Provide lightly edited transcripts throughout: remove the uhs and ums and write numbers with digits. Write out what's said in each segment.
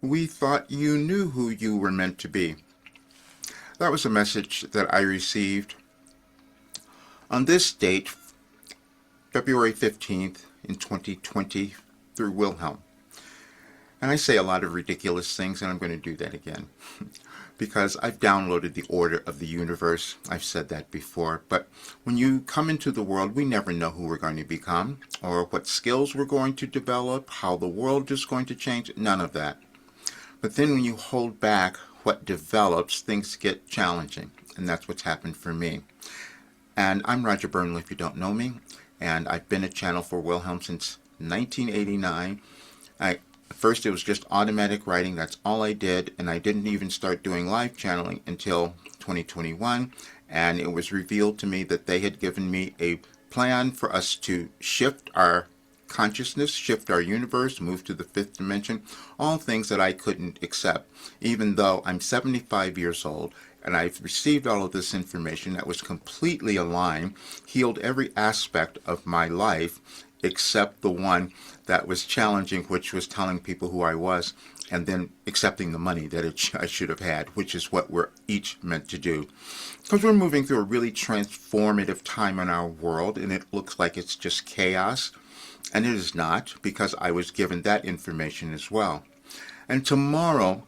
We thought you knew who you were meant to be. That was a message that I received on this date, February 15th in 2020, through Wilhelm. And I say a lot of ridiculous things, and I'm going to do that again. Because I've downloaded the order of the universe. I've said that before. But when you come into the world, we never know who we're going to become, or what skills we're going to develop, how the world is going to change, none of that. But then when you hold back what develops, things get challenging. And that's what's happened for me. And I'm Roger Burnley, if you don't know me. And I've been a channel for Wilhelm since 1989. First, it was just automatic writing. That's all I did. And I didn't even start doing live channeling until 2021. And it was revealed to me that they had given me a plan for us to shift our consciousness, shift our universe, move to the fifth dimension, all things that I couldn't accept, even though I'm 75 years old and I've received all of this information that was completely aligned, healed every aspect of my life except the one that was challenging, which was telling people who I was and then accepting the money that I should have had, which is what we're each meant to do. Because we're moving through a really transformative time in our world, and it looks like it's just chaos. And it is not, because I was given that information as well. And tomorrow,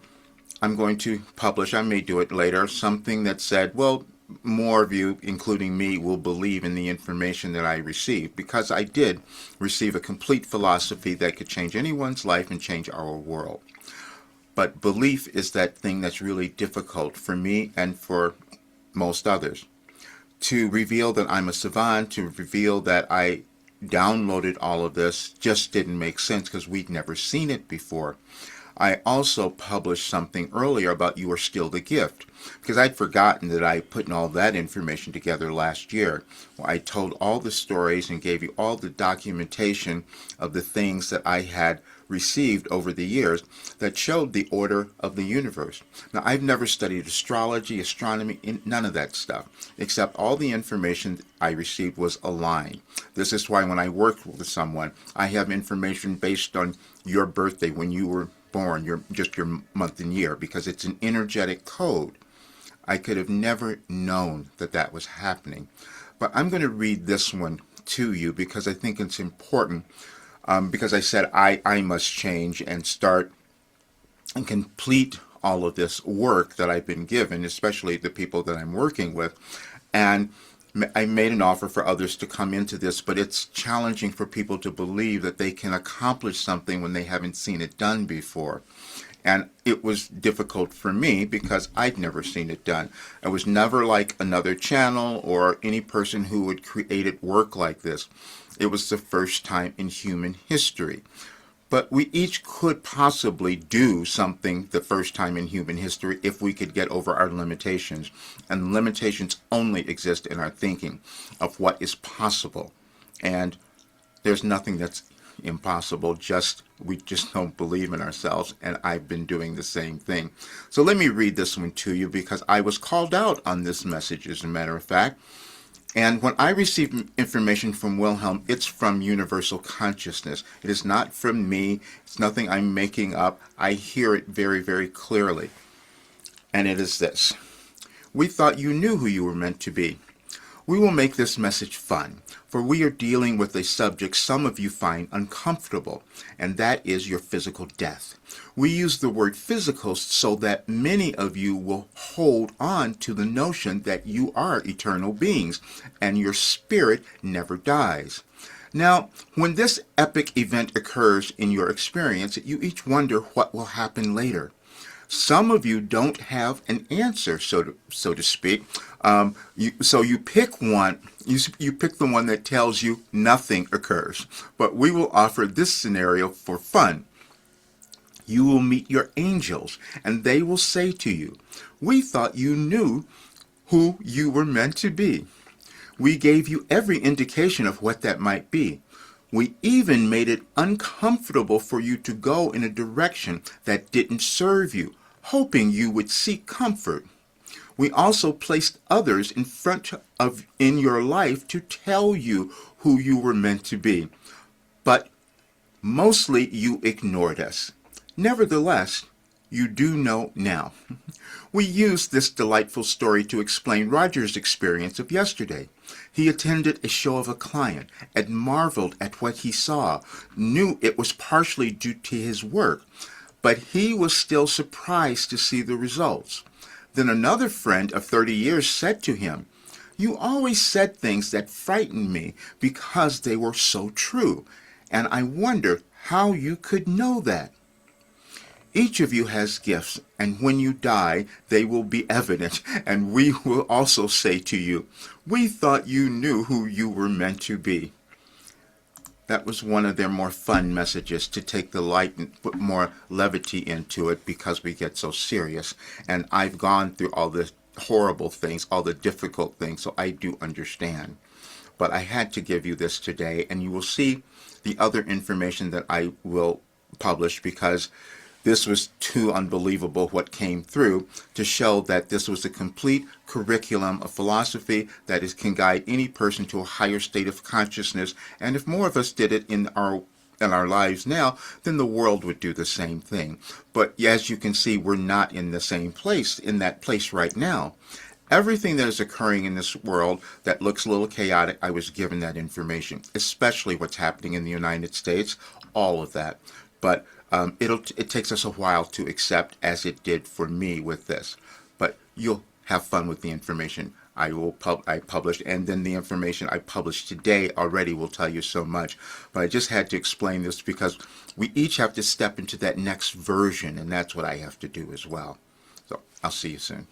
I'm going to publish, I may do it later, something that said, well, more of you, including me, will believe in the information that I received, because I did receive a complete philosophy that could change anyone's life and change our world. But belief is that thing that's really difficult for me and for most others. To reveal that I'm a savant, to reveal that I downloaded all of this, just didn't make sense because we'd never seen it before. I also published something earlier about You Are Still the Gift, because I'd forgotten that I put all that information together last year. I told all the stories and gave you all the documentation of the things that I had received over the years that showed the order of the universe. Now, I've never studied astrology, astronomy, none of that stuff, except all the information I received was aligned. This is why when I work with someone, I have information based on your birthday, when you were born, just your month and year, because it's an energetic code. I could have never known that that was happening. But I'm going to read this one to you because I think it's important. Because I said I must change and start and complete all of this work that I've been given, especially the people that I'm working with. And I made an offer for others to come into this, but it's challenging for people to believe that they can accomplish something when they haven't seen it done before. And it was difficult for me because I'd never seen it done. I was never like another channel or any person who had created work like this. It was the first time in human history. But we each could possibly do something the first time in human history if we could get over our limitations. And limitations only exist in our thinking of what is possible. And there's nothing that's impossible, we just don't believe in ourselves, and I've been doing the same thing. So let me read this one to you because I was called out on this message, as a matter of fact. And when I receive information from Wilhelm, it's from universal consciousness. It is not from me. It's nothing I'm making up. I hear it very, very clearly. And it is this. We thought you knew who you were meant to be. We will make this message fun, for we are dealing with a subject some of you find uncomfortable, and that is your physical death. We use the word physical so that many of you will hold on to the notion that you are eternal beings, and your spirit never dies. Now, when this epic event occurs in your experience, you each wonder what will happen later. Some of you don't have an answer, so to speak. So you pick one. You pick the one that tells you nothing occurs. But we will offer this scenario for fun. You will meet your angels, and they will say to you, "We thought you knew who you were meant to be. We gave you every indication of what that might be. We even made it uncomfortable for you to go in a direction that didn't serve you, hoping you would seek comfort. We also placed others in your life to tell you who you were meant to be. But mostly you ignored us. Nevertheless, you do know now. We used this delightful story to explain Roger's experience of yesterday. He attended a show of a client and marveled at what he saw, knew it was partially due to his work, but he was still surprised to see the results. Then another friend of 30 years said to him, "You always said things that frightened me because they were so true, and I wondered how you could know that." Each of you has gifts, and when you die, they will be evident, and we will also say to you, "We thought you knew who you were meant to be." That was one of their more fun messages, to take the light and put more levity into it because we get so serious. And I've gone through all the horrible things, all the difficult things, so I do understand. But I had to give you this today, and you will see the other information that I will publish, because this was too unbelievable what came through, to show that this was a complete curriculum of philosophy that can guide any person to a higher state of consciousness. And if more of us did it in our lives now, then the world would do the same thing. But as you can see, we're not in the same place, in that place right now. Everything that is occurring in this world that looks a little chaotic, I was given that information, especially what's happening in the United States, all of that. But it takes us a while to accept, as it did for me with this. But you'll have fun with the information I published, and then the information I published today already will tell you so much. But I just had to explain this because we each have to step into that next version, and that's what I have to do as well. So I'll see you soon.